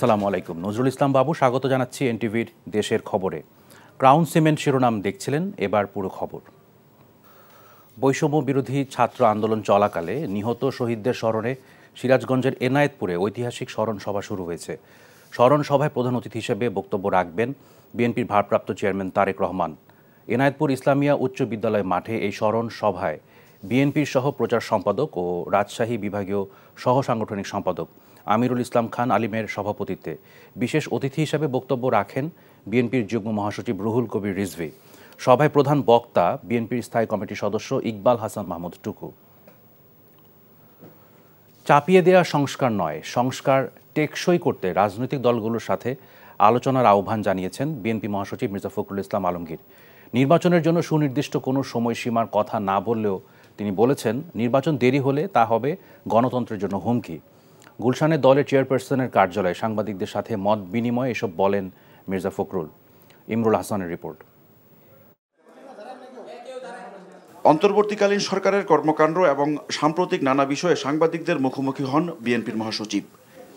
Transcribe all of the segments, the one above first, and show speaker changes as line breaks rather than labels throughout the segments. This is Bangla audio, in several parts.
আসসালামু আলাইকুম। নজরুল ইসলাম বাবু স্বাগত জানাচ্ছি এনটিভির দেশের খবরে। ক্রাউন সিমেন্ট শিরোনাম দেখছিলেন, এবার পুরো খবর। বৈষম্য বিরোধী ছাত্র আন্দোলন চলাকালে নিহত শহীদদের স্মরণে সিরাজগঞ্জের এনায়েতপুরে ঐতিহাসিক স্মরণ সভা শুরু হয়েছে। স্মরণ সভায় প্রধান অতিথি হিসেবে বক্তব্য রাখবেন বিএনপির ভারপ্রাপ্ত চেয়ারম্যান তারেক রহমান। এনায়েতপুর ইসলামিয়া উচ্চ বিদ্যালয় মাঠে এই স্মরণ সভায় বিএনপির সহ প্রচার সম্পাদক ও রাজশাহী বিভাগীয় সহ সাংগঠনিক সম্পাদক আমিরুল ইসলাম খান আলিমের সভাপতিত্বে বিশেষ অতিথি হিসেবে বক্তব্য রাখেন বিএনপির যুগ্ম মহাসচিব রুহুল কবির রিজভী। সভায় প্রধান বক্তা বিএনপির স্থায়ী কমিটির সদস্য ইকবাল হাসান মাহমুদ টুকু। চাপিয়ে দেওয়া সংস্কার নয়, সংস্কার টেকসই করতে রাজনৈতিক দলগুলোর সাথে আলোচনার আহ্বান জানিয়েছেন বিএনপি মহাসচিব মির্জা ফখরুল ইসলাম আলমগীর। নির্বাচনের জন্য সুনির্দিষ্ট কোনো সময়সীমার কথা না বললেও তিনি বলেছেন, নির্বাচন দেরি হলে তা হবে গণতন্ত্রের জন্য হুমকি। গুলশানে দলের চেয়ারপারসনের কার্যালয়ে সাংবাদিকদের সাথে মত বিনিময়ে এসব বলেন মির্জা ফখরুল। ইমরুল হাসানের রিপোর্ট।
অন্তর্বর্তীকালীন সরকারের কর্মকাণ্ড এবং সাম্প্রতিক নানা বিষয়ে সাংবাদিকদের মুখোমুখি হন বিএনপির মহাসচিব।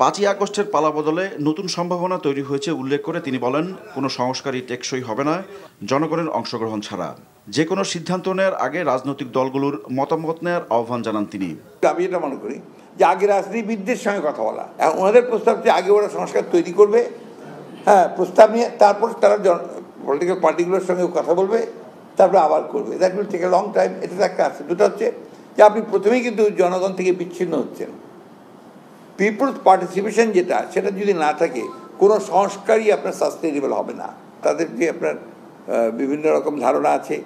5ই আগস্টের পালাবদলে নতুন সম্ভাবনা তৈরি হয়েছে উল্লেখ করে তিনি বলেন, কোনো সংস্কারই টেকসই হবে না জনগণের অংশগ্রহণ ছাড়া। যে কোনো সিদ্ধান্ত নেওয়ার আগে রাজনৈতিক দলগুলোর মতামত নেওয়ার আহ্বান জানান তিনি।
আমি এটা মনে করি যে আগে রাজনীতিবিদদের সঙ্গে কথা বলা, ওনাদের প্রস্তাব যে আগে ওরা সংস্কার তৈরি করবে, প্রস্তাব নিয়ে তারপর তারা পলিটিক্যাল পার্টিগুলোর সঙ্গে কথা বলবে, তারপরে আবার করবে। That will take a long time. এটা একটা আছে। দুটো হচ্ছে যে আপনি প্রথমেই কিন্তু জনগণ থেকে বিচ্ছিন্ন হচ্ছেন। পিপলস পার্টিসিপেশন যেটা, সেটা যদি না থাকে কোনো সংস্কারই আপনার সাস্টেইনেবল হবে না। তাদের যে আপনার বিভিন্ন রকম ধারণা আছে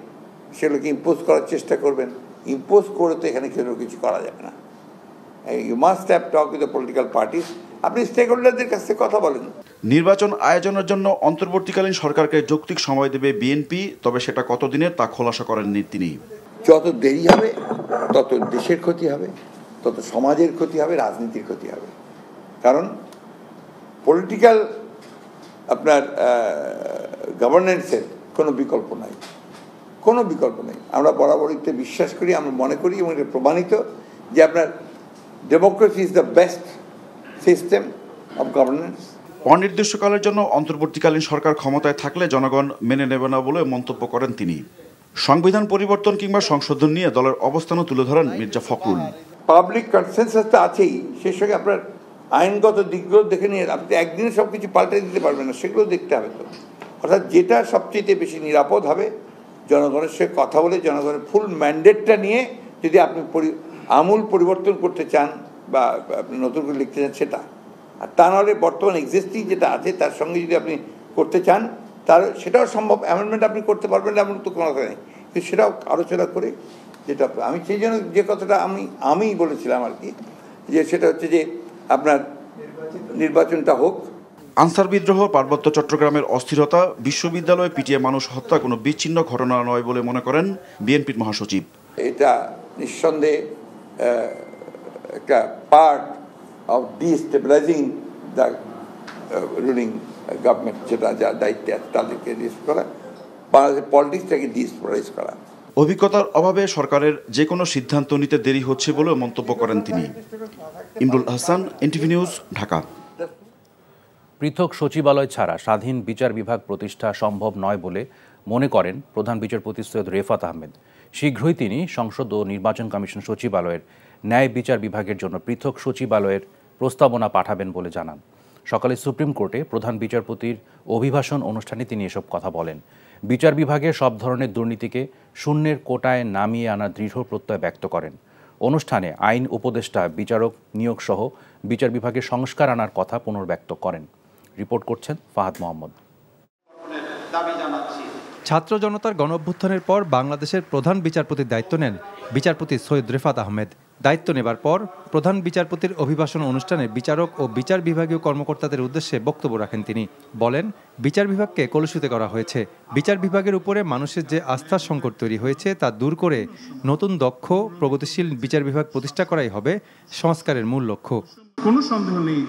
সেগুলোকে ইম্পোজ করার চেষ্টা করবেন। ইম্পোজ করে তো এখানে কেউ কিছু করা যাবে না। You must have talk with the political parties. আপনি স্টেক হোল্ডারদের কাছ থেকে কথা বলেন।
নির্বাচন আয়োজনের জন্য অন্তর্বর্তীকালীন সরকারকে যৌক্তিক সময় দেবে বিএনপি, তবে সেটা কতদিনের তা খোলাসা করেননি তিনি।
যত দেরি হবে তত দেশের ক্ষতি হবে, তত সমাজের ক্ষতি হবে, রাজনীতির ক্ষতি হবে। কারণ পলিটিক্যাল আপনার গভর্নেন্সের কোনো বিকল্প নাই, কোনো বিকল্প নেই। আমরা বরাবরিতে বিশ্বাস করি, আমরা মনে করি এবং এটা প্রমাণিত যে আপনার democracy is the best system of governance.
অনির্দিষ্টকালের জন্য অন্তর্বর্তীকালীন সরকার ক্ষমতায় থাকলে জনগণ মেনে নেবে না বলে মন্তব্য করেন তিনি। সংবিধান পরিবর্তন কিংবা সংশোধন নিয়ে দলের অবস্থানও তুলে ধরেন মির্জা ফখরুল।
পাবলিক কনসেনসাস তো আছেই, সেই সঙ্গে আপনার আইনগত দিকগুলো দেখে নিয়ে আপনি একদিনে সব কিছু পাল্টে দিতে পারবেন না, সেগুলো দেখতে হবে। তো অর্থাৎ যেটা সবচেয়ে বেশি নিরাপদ হবে, জনগণের সঙ্গে কথা বলে জনগণের ফুল ম্যান্ডেটটা নিয়ে যদি আপনি আমূল পরিবর্তন করতে চান বা আপনি নতুন করে লিখতে চান সেটা, আর তা নাহলে বর্তমান এক্সিস্টিং যেটা আছে তার সঙ্গে যদি আপনি করতে চান তার সেটাও সম্ভব। অ্যামেন্ডমেন্ট আপনি করতে পারবেন না এমন তো কোনো কথা নেই, কিন্তু সেটাও আলোচনা করে যেটা আমি সেই জন্য যে কথাটা আমি বলেছিলাম আর কি, যে সেটা হচ্ছে যে আপনার নির্বাচনটা হোক।
আনসার বিদ্রোহ, পার্বত্য চট্টগ্রামের অস্থিরতা, বিশ্ববিদ্যালয়ে পিটিয়ে মানুষ হত্যা কোনো বিচ্ছিন্ন ঘটনা নয় বলে মনে করেন বিএনপির মহাসচিব। এটা
নিঃসন্দেহে একটা part of destabilising the ruling government, যেটা যার দায়িত্বে আছে তাদেরকে ডিস্টেবিলাইজ করা, বাংলাদেশের পলিটিক্সটাকে ডিস্টেবিলাইজ করা।
অভিজ্ঞতার অভাবে সরকারের যে কোনো সিদ্ধান্ত নিতে দেরি হচ্ছে বলেও মন্তব্য করেন তিনি। Imrul Hasan, NTV news, Dhaka.
পৃথক সচিবালয় ছাড়া স্বাধীন বিচার বিভাগ প্রতিষ্ঠা সম্ভব নয় বলে মনে করেন প্রধান বিচারপতি সৈয়দ রেফাত আহমেদ। শীঘ্রই তিনি সংসদ ও নির্বাচন কমিশন সচিবালয়ের ন্যায় বিচার বিভাগের জন্য পৃথক সচিবালয়ের প্রস্তাবনা পাঠাবেন বলে জানান। সকালে সুপ্রিম কোর্টে প্রধান বিচারপতির অভিভাষণ অনুষ্ঠানে তিনি এসব কথা বলেন। বিচার বিভাগের সব ধরনের দুর্নীতিকে শূন্যের কোটায় নামিয়ে আনার দৃঢ় প্রত্যয় ব্যক্ত করেন। অনুষ্ঠানে আইন উপদেষ্টা, বিচারক নিয়োগ সহ বিচার বিভাগের সংস্কার আনার কথা পুনর্ব্যক্ত করেন। রিপোর্ট করছেন ফাহাদ মোহাম্মদ।
ছাত্র জনতার গণঅভ্যুত্থানের পর বাংলাদেশের প্রধান বিচারপতির দায়িত্ব নেন বিচারপতি সৈয়দ রেফাত আহমেদ। দায়িত্ব নেবার পর প্রধান বিচারপতির অভিভাষণ অনুষ্ঠানে বিচারক ও বিচার বিভাগীয় কর্মকর্তাদের উদ্দেশ্যে বক্তব্য রাখেন তিনি। বলেন, বিচার বিভাগকে কলুষিত করা হয়েছে। বিচার বিভাগের উপরে মানুষের যে আস্থার সংকট তৈরি হয়েছে তা দূর করে নতুন দক্ষ প্রগতিশীল বিচার বিভাগ প্রতিষ্ঠা করাই হবে সংস্কারের মূল লক্ষ্য।
কোনো সন্দেহ নেই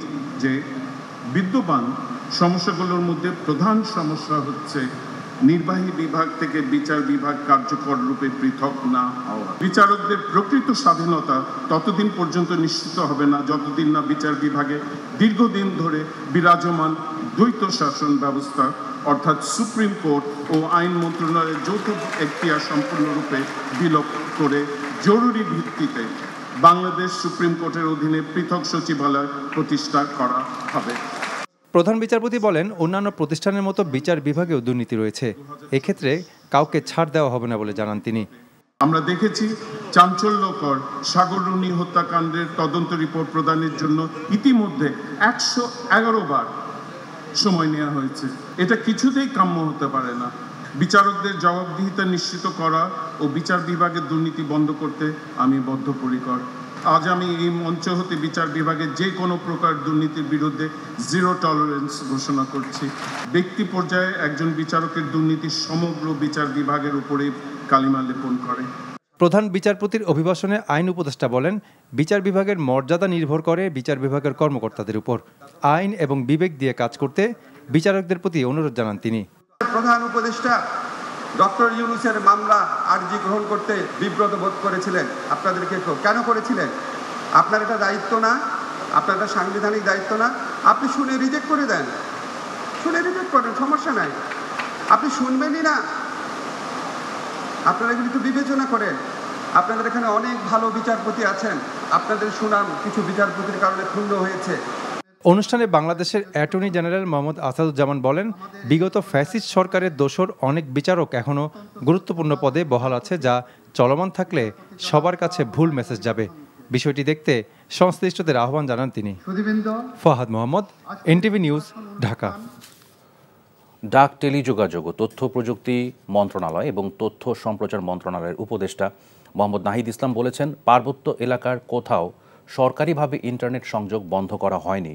যে বিদ্যমান সমস্যাগুলোর মধ্যে প্রধান সমস্যা হচ্ছে নির্বাহী বিভাগ থেকে বিচার বিভাগ কার্যকর রূপে পৃথক না হওয়া। বিচারকদের প্রকৃত স্বাধীনতা ততদিন পর্যন্ত নিশ্চিত হবে না যতদিন না বিচার বিভাগে দীর্ঘদিন ধরে বিরাজমান দ্বৈত শাসন ব্যবস্থা অর্থাৎ সুপ্রিম কোর্ট ও আইন মন্ত্রণালয়ের যৌথ এখতিয়ার সম্পূর্ণরূপে বিলোপ করে জরুরি ভিত্তিতে বাংলাদেশ সুপ্রিম কোর্টের অধীনে পৃথক সচিবালয় প্রতিষ্ঠা করা হবে।
প্রধান বিচারপতি বলেন, অন্যান্য প্রতিষ্ঠানের মতো বিচার বিভাগেও দুর্নীতি রয়েছে, এক্ষেত্রে কাউকে ছাড় দেওয়া হবে না বলে জানান তিনি।
আমরা দেখেছি চাঞ্চল্যকর সাগররুনি হত্যাকাণ্ডের তদন্ত রিপোর্ট প্রদানের জন্য ইতিমধ্যে 111 বার সময় নেওয়া হয়েছে। এটা কিছুতেই কাম্য হতে পারে না। বিচারকদের জবাবদিহিতা নিশ্চিত করা ও বিচার বিভাগের দুর্নীতি বন্ধ করতে আমি বদ্ধপরিকর। আজ আমি এই মঞ্চ হতে বিচার বিভাগের যে কোনো প্রকার দুর্নীতির বিরুদ্ধে জিরো টলারেন্স ঘোষণা করছি। ব্যক্তি পর্যায়ে একজন বিচারকের দুর্নীতি সমগ্র বিচার বিভাগের উপরে কালিমা লেপন করে।
প্রধান বিচারপতির অভিভাষণে আইন উপদেষ্টা বলেন, বিচার বিভাগের মর্যাদা নির্ভর করে বিচার বিভাগের কর্মকর্তাদের উপর। আইন এবং বিবেক দিয়ে কাজ করতে বিচারকদের প্রতি অনুরোধ জানান তিনি।
প্রধান উপদেষ্টা ডক্টর ইউনূসের মামলা আর্জি গ্রহণ করতে বিব্রত বোধ করেছিলেন। আপনাদেরকে কেন করেছিলেন? আপনার এটা দায়িত্ব না, আপনার এটা সাংবিধানিক দায়িত্ব না? আপনি শুনে রিজেক্ট করে দেন, শুনে রিজেক্ট করেন, সমস্যা নাই। আপনি শুনবেনই না, আপনারা এগুলি তো বিবেচনা করেন। আপনাদের এখানে অনেক ভালো বিচারপতি আছেন, আপনাদের সুনাম কিছু বিচারপতির কারণে ক্ষুণ্ণ হয়েছে।
অনুষ্ঠানে বাংলাদেশের অ্যাটর্নি জেনারেল মোহাম্মদ আসাদুজ্জামান বলেন, বিগত ফ্যাসিস্ট সরকারের দোসর অনেক বিচারক এখনও গুরুত্বপূর্ণ পদে বহাল আছে, যা চলমান থাকলে সবার কাছে ভুল মেসেজ যাবে। বিষয়টি দেখতে সংশ্লিষ্টদের আহ্বান জানান তিনি। Fahad Mohammad, NTV news, Dhaka.
ডাক, টেলিযোগাযোগ ও তথ্য প্রযুক্তি মন্ত্রণালয় এবং তথ্য সম্প্রচার মন্ত্রণালয়ের উপদেষ্টা মোহাম্মদ নাহিদ ইসলাম বলেছেন, পার্বত্য এলাকার কোথাও সরকারিভাবে ইন্টারনেট সংযোগ বন্ধ করা হয়নি।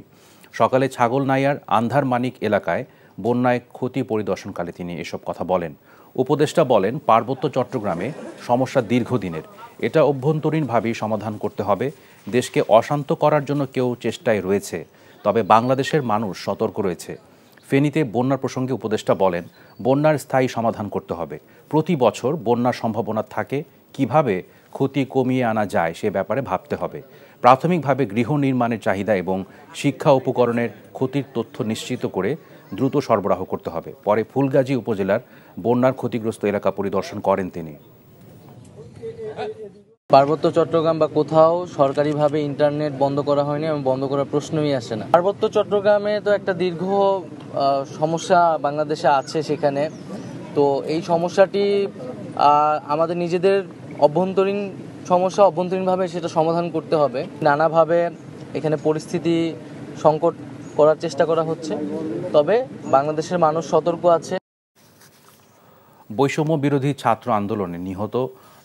সকালে ছাগলনাইয়ার আন্ধার মানিক এলাকায় বন্যায় ক্ষতি পরিদর্শনকালে তিনি এসব কথা বলেন। উপদেষ্টা বলেন, পার্বত্য চট্টগ্রামে সমস্যা দীর্ঘদিনের, এটা অভ্যন্তরীণভাবেই সমাধান করতে হবে। দেশকে অশান্ত করার জন্য কেউ চেষ্টায় রয়েছে, তবে বাংলাদেশের মানুষ সতর্ক রয়েছে। ফেনীতে বন্যার প্রসঙ্গে উপদেষ্টা বলেন, বন্যার স্থায়ী সমাধান করতে হবে। প্রতি বছর বন্যার সম্ভাবনা থাকে, কিভাবে ক্ষতি কমিয়ে আনা যায় সে ব্যাপারে ভাবতে হবে। প্রাথমিকভাবে গৃহ নির্মাণের চাহিদা এবং শিক্ষা উপকরণের ক্ষতির তথ্য নিশ্চিত করে দ্রুত সরবরাহ করতে হবে। পরে ফুলগাজী উপজেলার বন্যার ক্ষতিগ্রস্ত এলাকা পরিদর্শন করেন তিনি।
পার্বত্য চট্টগ্রাম বা কোথাও সরকারিভাবে ইন্টারনেট বন্ধ করা হয়নি এবং বন্ধ করার প্রশ্নই আসে না। পার্বত্য চট্টগ্রামে তো একটা দীর্ঘ সমস্যা বাংলাদেশে আছে সেখানে। তো এই সমস্যাটি আমাদের নিজেদের অভ্যন্তরীণ সমস্যা, অভ্যন্তরীণভাবে সেটা সমাধান করতে হবে। নানাভাবে এখানে পরিস্থিতি সংকট করার চেষ্টা করা হচ্ছে, তবে বাংলাদেশের মানুষ সতর্ক আছে।
বৈষম্য বিরোধী ছাত্র আন্দোলনে নিহত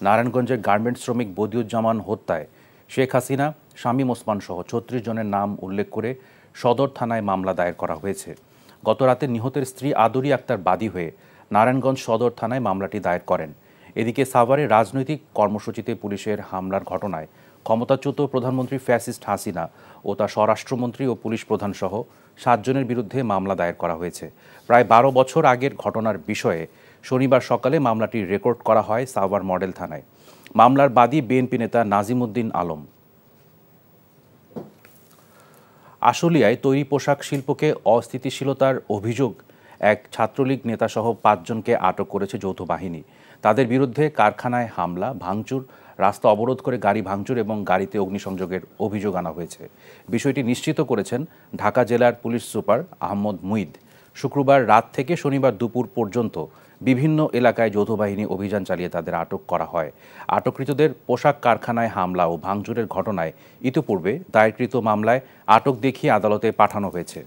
নারায়ণগঞ্জের গার্মেন্টস শ্রমিক বদিউজ্জামান হত্যায় শেখ হাসিনা, শামীম ওসমান সহ ৩৬ জনের নাম উল্লেখ করে সদর থানায় মামলা দায়ের করা হয়েছে। গত রাতে নিহতের স্ত্রী আদুরি আক্তার বাদী হয়ে নারায়ণগঞ্জ সদর থানায় মামলাটি দায়ের করেন। এদিকে সাভারে রাজনৈতিক কর্মসূচিতে পুলিশের হামলার ঘটনায় ক্ষমতাচ্যুত প্রধানমন্ত্রী ফ্যাসিস্ট হাসিনা ও তার স্বরাষ্ট্রমন্ত্রী ও পুলিশ প্রধান সহ ৭ জনের বিরুদ্ধে মামলা দায়ের করা হয়েছে। প্রায় ১২ বছর আগের ঘটনার বিষয়ে শনিবার সকালে মামলাটি রেকর্ড করা হয় সাভার মডেল থানায়। মামলার বাদী বিএনপি নেতা নাজিমুদ্দিন আলম। আশুলিয়ায় তৈরি পোশাক শিল্পকে অস্থিতিশীলতার অভিযোগ এক ছাত্রলীগ নেতাসহ ৫ জনকে আটক করেছে যৌথ বাহিনী। তাদের বিরুদ্ধে কারখানায় হামলা, ভাঙচুর, রাস্তা অবরোধ করে গাড়ি ভাঙচুর এবং গাড়িতে অগ্নিসংযোগের অভিযোগ আনা হয়েছে। বিষয়টি নিশ্চিত করেছেন ঢাকা জেলার পুলিশ সুপার আহমদ মুইদ। শুক্রবার রাত থেকে শনিবার দুপুর পর্যন্ত বিভিন্ন এলাকায় যৌথ বাহিনী অভিযান চালিয়ে তাদের আটক করা হয়। আটককৃতদের পোশাক কারখানায় হামলা ও ভাঙচুরের ঘটনায় ইতিপূর্বে দায়েরকৃত মামলায় আটক দেখিয়ে আদালতে পাঠানো হয়েছে।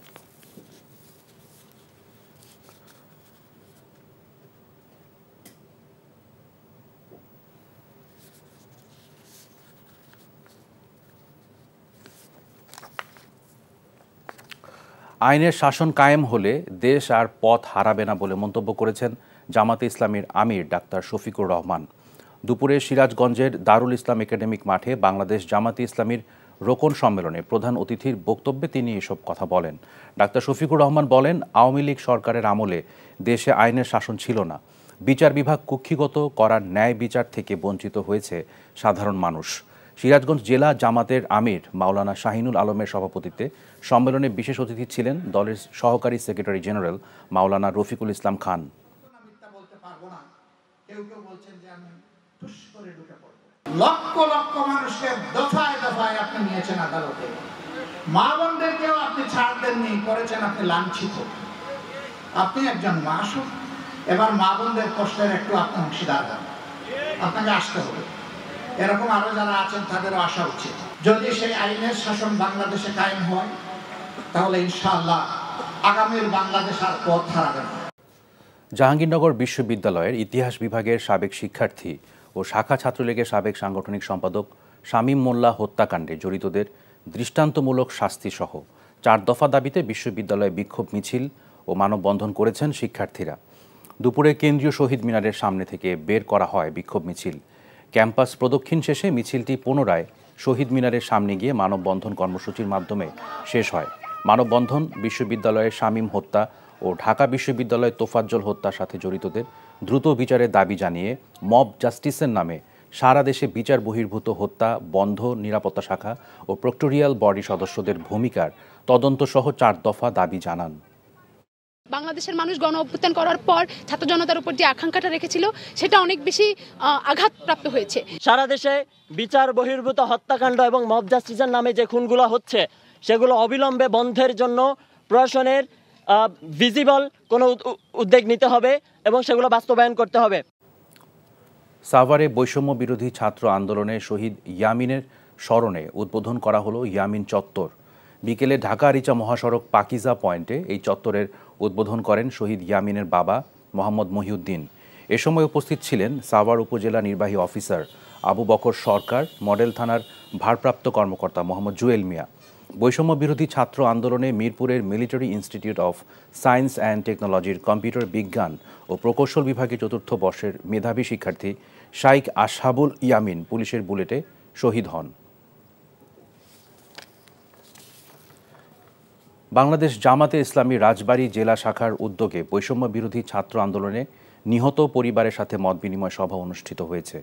আইনের শাসন কায়েম হলে দেশ আর পথ হারাবে না বলে মন্তব্য করেছেন জামাতে ইসলামীর আমির ডাক্তার শফিকুর রহমান। দুপুরে সিরাজগঞ্জের দারুল ইসলাম একাডেমিক মাঠে বাংলাদেশ জামাতে ইসলামীর রোকন সম্মেলনে প্রধান অতিথির বক্তব্যে তিনি এসব কথা বলেন। ডাক্তার শফিকুর রহমান বলেন, আওয়ামী লীগ সরকারের আমলে দেশে আইনের শাসন ছিল না। বিচার বিভাগ কুক্ষিগত করার ন্যায় বিচার থেকে বঞ্চিত হয়েছে সাধারণ মানুষ। সিরাজগঞ্জ জেলা জামাতের আমির মাওলানা শাহিনুল আলমের সভাপতিত্বে সম্মেলনে বিশেষ অতিথি ছিলেন দলের সহকারী সেক্রেটারি জেনারেল মাওলানা রফিকুল ইসলাম খান।
লক্ষ লক্ষ মানুষকে দফায় দফায় আপনি নিয়েছেন আদালতে, মা বোনদেরকেও আপনি ছাড় দেননি, করেছেন আপনি লাঞ্ছিত। আপনি একজন মাসুম, এবার মা বোনদের কষ্টের একটু আপনি অংশীদার হন, আপনাকে আসতে হবে। এরকম আরো যারা আছেন তাদেরও আসা উচিত। যদি সেই আইনের শাসন বাংলাদেশে কায়েম হয় তাহলে ইনশাআল্লাহ আগামীর বাংলাদেশ আর পথ হারাবে না।
জাহাঙ্গীরনগর বিশ্ববিদ্যালয়ের ইতিহাস বিভাগের সাবেক শিক্ষার্থী ও শাখা ছাত্রলীগের সাবেক সাংগঠনিক সম্পাদক শামীম মোল্লা হত্যাকাণ্ডে জড়িতদের দৃষ্টান্তমূলক শাস্তি সহ 4 দফা দাবিতে বিশ্ববিদ্যালয়ে বিক্ষোভ মিছিল ও মানববন্ধন করেছেন শিক্ষার্থীরা। দুপুরে কেন্দ্রীয় শহীদ মিনারের সামনে থেকে বের করা হয় বিক্ষোভ মিছিল। ক্যাম্পাস প্রদক্ষিণ শেষে মিছিলটি পুনরায় শহীদ মিনারের সামনে গিয়ে মানববন্ধন কর্মসূচির মাধ্যমে শেষ হয়। মানববন্ধন বিশ্ববিদ্যালয়ের শামীম হত্যা ও ঢাকা বিশ্ববিদ্যালয়ের তোফাজ্জল হত্যার সাথে জড়িতদের দ্রুত বিচারের দাবি জানিয়ে মব জাস্টিসের নামে সারা দেশে বিচার বহির্ভূত হত্যা বন্ধ, নিরাপত্তা শাখা ও প্রক্টোরিয়াল বডি সদস্যদের ভূমিকার তদন্ত সহ 4 দফা দাবি জানান।
বাংলাদেশের মানুষ গণ অভ্যুত্থান করার পর ছাত্র জনতার উপর যে আকাঙ্ক্ষাটা রেখেছিল সেটা অনেক বেশি আঘাতপ্রাপ্ত হয়েছে।
সারা দেশে বিচার বহির্ভূত হত্যাকাণ্ড এবং মব জাস্টিসের নামে যে খুনগুলো হচ্ছে সেগুলো অবিলম্বে বন্ধের জন্য প্রশাসনের ভিজিবল কোনো উদ্যোগ নিতে হবে এবং সেগুলো বাস্তবায়ন করতে হবে।
সাভারে বৈষম্য বিরোধী ছাত্র আন্দোলনে শহীদ ইয়ামিনের স্মরণে উদ্বোধন করা হলো ইয়ামিন চত্বর। বিকেলে ঢাকা রিচা মহাসড়ক পাকিজা পয়েন্টে এই চত্বরের উদ্বোধন করেন শহীদ ইয়ামিনের বাবা মোহাম্মদ মহিউদ্দিন। এ সময় উপস্থিত ছিলেন সাভার উপজেলা নির্বাহী অফিসার আবু বকর সরকার, মডেল থানার ভারপ্রাপ্ত কর্মকর্তা মোহাম্মদ জুয়েল মিয়া। বৈষম্য বিরোধী ছাত্র আন্দোলনে মিরপুরের military institute of science and টেকনোলজির কম্পিউটার বিজ্ঞান ও প্রকৌশল বিভাগে 4র্থ বর্ষের মেধাবী শিক্ষার্থী শাইখ আসহাবুল ইয়ামিন পুলিশের বুলেটে শহীদ হন। বাংলাদেশ জামাতে ইসলামী রাজবাড়ী জেলা শাখার উদ্যোগে বৈষম্য বিরোধী ছাত্র আন্দোলনে নিহত পরিবারের সাথে মত বিনিময় সভা অনুষ্ঠিত হয়েছে।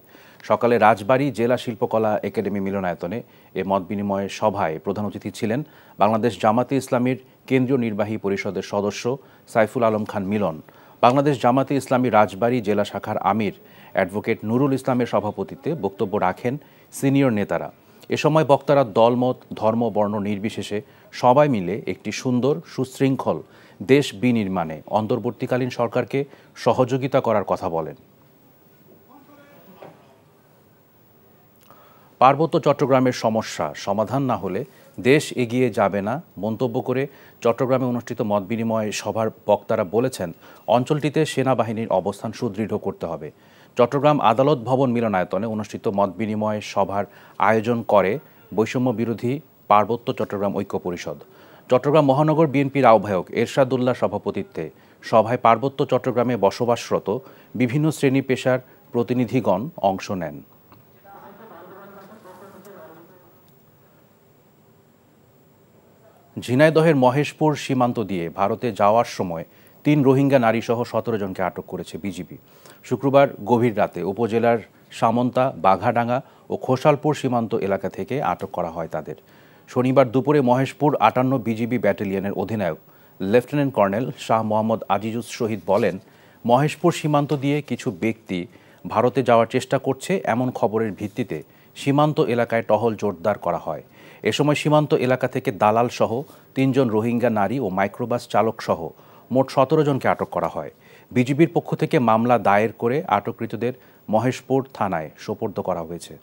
সকালে রাজবাড়ী জেলা শিল্পকলা একাডেমি মিলনায়তনে এ মত বিনিময় সভায় প্রধান অতিথি ছিলেন বাংলাদেশ জামাতে ইসলামীর কেন্দ্রীয় নির্বাহী পরিষদের সদস্য সাইফুল আলম খান মিলন। বাংলাদেশ জামাতে ইসলামী রাজবাড়ী জেলা শাখার আমির অ্যাডভোকেট নুরুল ইসলামের সভাপতিত্বে বক্তব্য রাখেন সিনিয়র নেতারা। এ সময় বক্তারা দলমত, ধর্ম, বর্ণ নির্বিশেষে সবাই মিলে একটি সুন্দর সুশৃঙ্খল দেশ বিনির্মাণে অন্তর্বর্তীকালীন সরকারকে সহযোগিতা করার কথা বলেন। পার্বত্য চট্টগ্রামের সমস্যা সমাধান না হলে দেশ এগিয়ে যাবে না মন্তব্য করে চট্টগ্রামে অনুষ্ঠিত মতবিনিময় সভার বক্তারা বলেছেন, অঞ্চলটিতে সেনাবাহিনীর অবস্থান সুদৃঢ় করতে হবে। চট্টগ্রাম আদালত ভবন মিলনায়তনে অনুষ্ঠিত মতবিনিময় সভার আয়োজন করে বৈষম্য বিরোধী পার্বত্য চট্টগ্রাম ঐক্য পরিষদ। চট্টগ্রাম মহানগর বিএনপির আহ্বায়ক এরশাদুল্লাহ সভাপতিত্বে সভায় পার্বত্য চট্টগ্রামে বসবাসরত বিভিন্ন শ্রেণী পেশার প্রতিনিধিগণ অংশ নেন। ঝিনাইদহের মহেশপুর সীমান্ত দিয়ে ভারতে যাওয়ার সময় 3 রোহিঙ্গা নারীসহ 17 জনকে আটক করেছে বিজিবি। শুক্রবার গভীর রাতে উপজেলার সামন্তা, বাঘাডাঙ্গা ও খোসালপুর সীমান্ত এলাকা থেকে আটক করা হয় তাদের। শনিবার দুপুরে মহেশপুর 58 বিজিবি ব্যাটালিয়নের অধিনায়ক লেফটেন্যান্ট কর্নেল শাহ মোহাম্মদ আজিজুস শহীদ বলেন, মহেশপুর সীমান্ত দিয়ে কিছু ব্যক্তি ভারতে যাওয়ার চেষ্টা করছে এমন খবরের ভিত্তিতে সীমান্ত এলাকায় টহল জোরদার করা হয়। এ সময় সীমান্ত এলাকা থেকে দালাল সহ 3 জন রোহিঙ্গা নারী ও মাইক্রোবাস চালক সহ মোট 17 জনকে আটক করা হয়। বিজিবির পক্ষ থেকে মামলা দায়ের করে আটককৃতদের মহেশপুর থানায় সোপর্দ করা হয়েছে।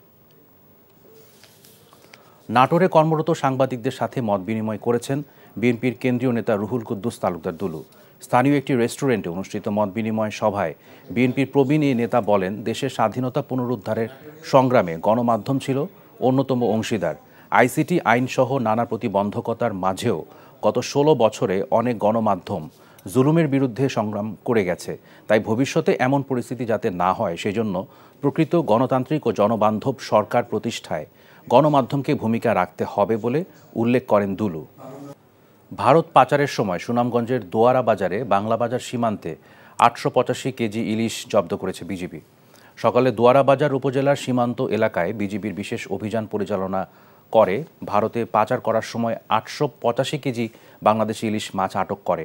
নাটোরে কর্মরত সাংবাদিকদের সাথে মত বিনিময় করেছেন বিএনপির কেন্দ্রীয় নেতা রুহুল কুদ্দুস তালুকদার দুলু। স্থানীয় একটি রেস্টুরেন্টে অনুষ্ঠিত মত বিনিময় সভায় বিএনপির প্রবীণ এই নেতা বলেন, দেশের স্বাধীনতা পুনরুদ্ধারের সংগ্রামে গণমাধ্যম ছিল অন্যতম অংশীদার। আইসিটি আইনসহ নানা প্রতিবন্ধকতার মাঝেও গত 16 বছরে অনেক গণমাধ্যম জুলুমের বিরুদ্ধে সংগ্রাম করে গেছে। তাই ভবিষ্যতে এমন পরিস্থিতি যাতে না হয় সেজন্য প্রকৃত গণতান্ত্রিক ও জনবান্ধব সরকার প্রতিষ্ঠায় গণমাধ্যমকে ভূমিকা রাখতে হবে বলে উল্লেখ করেন দুলু। ভারত পাচারের সময় সুনামগঞ্জের দোয়ারা বাজারে বাংলা বাজার সীমান্তে 885 কেজি ইলিশ জব্দ করেছে বিজিবি। সকালে দোয়ারা বাজার উপজেলার সীমান্ত এলাকায় বিজিবির বিশেষ অভিযান পরিচালনা করে ভারতে পাচার করার সময় 885 কেজি বাংলাদেশি ইলিশ মাছ আটক করে।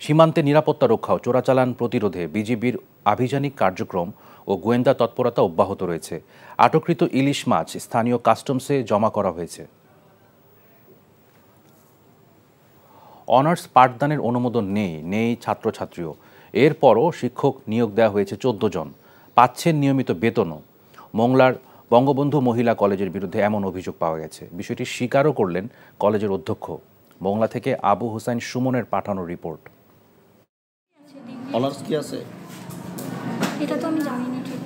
সীমান্তে নিরাপত্তা রক্ষা ও চোরাচালান প্রতিরোধে বিজিবির আভিযানিক কার্যক্রম ও গোয়েন্দা তৎপরতা অব্যাহত রয়েছে। আটককৃত ইলিশ মাছ স্থানীয় কাস্টমসে জমা করা হয়েছে। অনার্স পাঠদানের অনুমোদন নেই ছাত্রছাত্রীও। এরপরও শিক্ষক নিয়োগ দেওয়া হয়েছে 14 জন, পাচ্ছেন নিয়মিত বেতনও। মোংলার বঙ্গবন্ধু মহিলা কলেজের বিরুদ্ধে এমন অভিযোগ পাওয়া গেছে। বিষয়টি স্বীকারও করলেন কলেজের অধ্যক্ষ। মোংলা থেকে আবু হুসাইন সুমনের পাঠানো রিপোর্ট।
অনার্স কি আছে
এটা তো আমি জানি না ঠিক।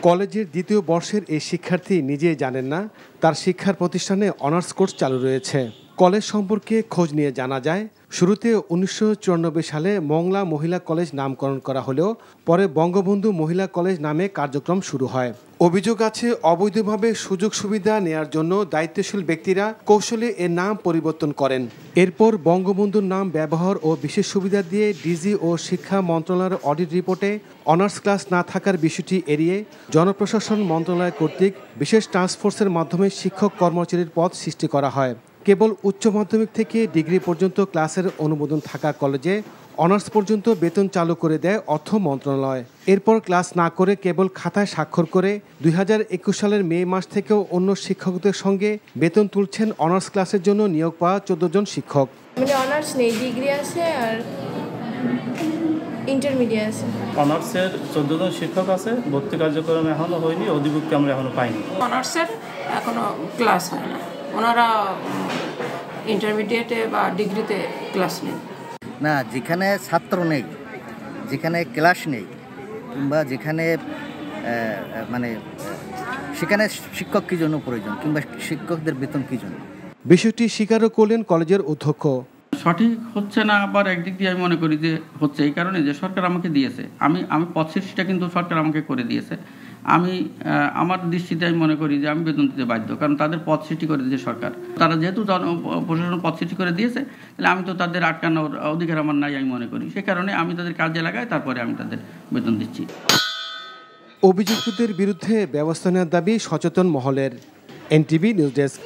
কলেজের দ্বিতীয় বর্ষের এই শিক্ষার্থী নিজেই জানেন না তার শিক্ষার প্রতিষ্ঠানে অনার্স কোর্স চালু রয়েছে। কলেজ সম্পর্কে খোঁজ নিয়ে জানা যায়, শুরুতে 1994 সালে মোংলা মহিলা কলেজ নামকরণ করা হলেও পরে বঙ্গবন্ধু মহিলা কলেজ নামে কার্যক্রম শুরু হয়। অভিযোগ আছে অবৈধভাবে সুযোগ সুবিধা নেয়ার জন্য দায়িত্বশীল ব্যক্তিরা কৌশলে এর নাম পরিবর্তন করেন। এরপর বঙ্গবন্ধুর নাম ব্যবহার ও বিশেষ সুবিধা দিয়ে ডিজি ও শিক্ষা মন্ত্রণালয়ের অডিট রিপোর্টে অনার্স ক্লাস না থাকার বিষয়টি এড়িয়ে জনপ্রশাসন মন্ত্রণালয় কর্তৃক বিশেষ টাস্কফোর্সের মাধ্যমে শিক্ষক কর্মচারীর পদ সৃষ্টি করা হয়। কেবল উচ্চ মাধ্যমিক থেকে ডিগ্রি পর্যন্ত ক্লাসের অনুমোদন থাকা কলেজে অনার্স পর্যন্ত বেতন চালু করে দেয় অর্থ মন্ত্রণালয়। এরপর ক্লাস না করে কেবল খাতায় স্বাক্ষর করে 2021 সালের মে মাস থেকেও অন্য শিক্ষকদের সঙ্গে বেতন তুলছেন অনার্স ক্লাসের জন্য নিয়োগ পাওয়া 14 জন শিক্ষক।
মানে অনার্স নেই, ডিগ্রি আছে আর ইন্টারমিডিয়েট আছে।
অনার্সের 14 জন শিক্ষক আছে, ভর্তি কার্যক্রম এখনো হয়নি, অধিভুক্তি আমরা এখনো পাইনি।
অনার্সের এখনো ক্লাস হয় না, ওনারা ইন্টারমিডিয়েটে বা ডিগ্রিতে ক্লাস নেই।
না, যেখানে ছাত্র নেই, যেখানে ক্লাস নেই, কিংবা যেখানে মানে সেখানে শিক্ষক কী জন্য প্রয়োজন, কিংবা শিক্ষকদের বেতন কী জন্য,
বিষয়টি স্বীকারও করলেন কলেজের অধ্যক্ষ।
সঠিক হচ্ছে না, আবার একদিক দিয়ে আমি মনে করি যে হচ্ছে, এই কারণে যে সরকার আমাকে দিয়েছে, আমি পদ সৃষ্টিটা কিন্তু সরকার আমাকে করে দিয়েছে। আমি আমার দৃষ্টিতে আমি মনে করি যে আমি বেতন দিতে বাধ্য, কারণ তাদের পদ সৃষ্টি করে দিয়েছে সরকার। তারা যেহেতু প্রশাসন পদ সৃষ্টি করে দিয়েছে, তাহলে আমি তো তাদের আটকানোর অধিকার আমার নাই আমি মনে করি। সে কারণে আমি তাদের কাজে লাগাই, তারপরে আমি তাদের বেতন দিচ্ছি।
অভিযুক্তদের বিরুদ্ধে ব্যবস্থা নেওয়ার দাবি সচেতন মহলের। NTV news desk.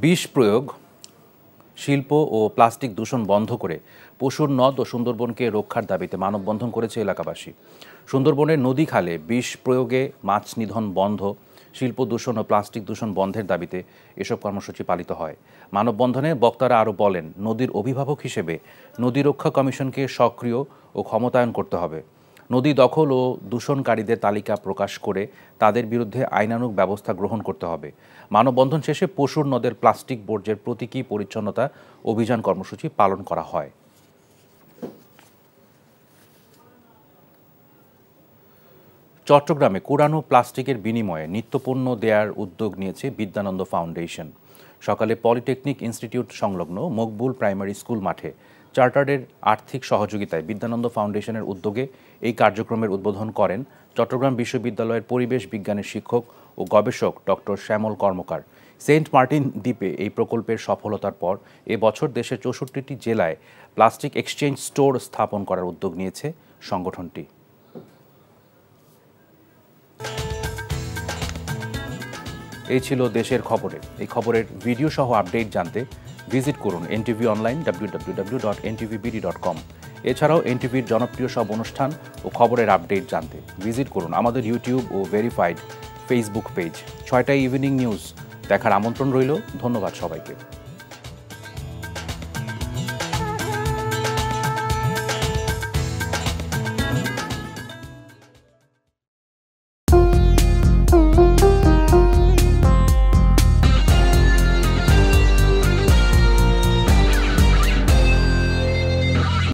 বিষ প্রয়োগ, শিল্প ও প্লাস্টিক দূষণ বন্ধ করে পশুর নদ ও সুন্দরবনকে রক্ষার দাবিতে মানববন্ধন করেছে এলাকাবাসী। সুন্দরবনের নদী খালে বিষ প্রয়োগে মাছ নিধন বন্ধ, শিল্প দূষণ ও প্লাস্টিক দূষণ বন্ধের দাবিতে এসব কর্মসূচি পালিত হয়। মানববন্ধনে বক্তারা আরও বলেন, নদীর অভিভাবক হিসেবে নদী রক্ষা কমিশনকে সক্রিয় ও ক্ষমতায়ন করতে হবে। নদী দখল ও দূষণকারীদের তালিকা প্রকাশ করে তাদের বিরুদ্ধে আইনানুগ ব্যবস্থা গ্রহণ করতে হবে। মানববন্ধন শেষে পশুর নদের প্লাস্টিক বর্জ্যের প্রতীকী পরিচ্ছন্নতা অভিযান কর্মসূচি পালন করা হয়। চট্টগ্রামে কুড়ানো প্লাস্টিকের বিনিময়ে নিত্যপণ্য দেওয়ার উদ্যোগ নিয়েছে বিদ্যানন্দ ফাউন্ডেশন। সকালে পলিটেকনিক ইনস্টিটিউট সংলগ্ন মকবুল প্রাইমারি স্কুল মাঠে চার্টার্ডের আর্থিক সহযোগিতায় বিদ্যানন্দ ফাউন্ডেশনের উদ্যোগে এই কার্যক্রমের উদ্বোধন করেন চট্টগ্রাম বিশ্ববিদ্যালয়ের পরিবেশ বিজ্ঞানের শিক্ষক ও গবেষক ডক্টর শ্যামল কর্মকার। সেন্ট মার্টিন দ্বীপে এই প্রকল্পের সফলতার পর এবছর দেশের 64টি জেলায় প্লাস্টিক এক্সচেঞ্জ স্টোর স্থাপন করার উদ্যোগ নিয়েছে সংগঠনটি। এই ছিল দেশের খবরে। এই খবরের ভিডিও সহ আপডেট জানতে ভিজিট করুন এনটিভি অনলাইন www.ntvbd.com। এছাড়াও এনটিভির জনপ্রিয় সব অনুষ্ঠান ও খবরের আপডেট জানতে ভিজিট করুন আমাদের ইউটিউব ও ভেরিফাইড ফেসবুক পেজ। 6টায় ইভিনিং নিউজ দেখার আমন্ত্রণ রইল। ধন্যবাদ সবাইকে।